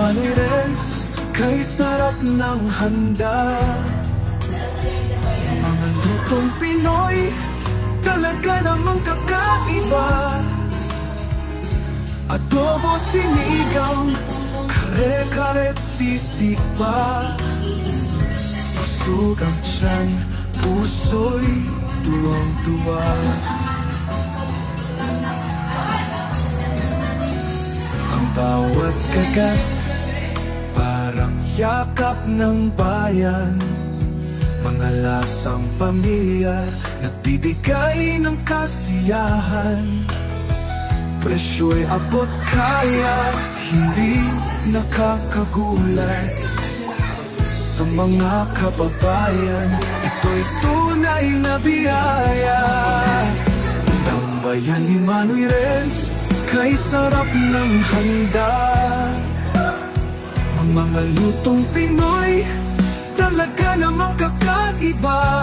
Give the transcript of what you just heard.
Manoy Renz, kay sarap ng handa. Mga lutong Pinoy, talaga namang kakaiba. Adobo, sinigang, kare-karet, sisig pa. Busog ang tiyan, puso'y tuwang-tuwa. Ang bawat kagat, parang yakap ng bayan. Mga lasang pamilya, nagbibigay ng kasiyahan. Presyo'y abot kaya, hindi nakakagulat. Sa mga kababayan, ito'y tunay na biyaya. Ang bayan ni Manoy Renz, kay sarap ng handa. Ang mga lutong Pinoy, talaga namang kakaiba.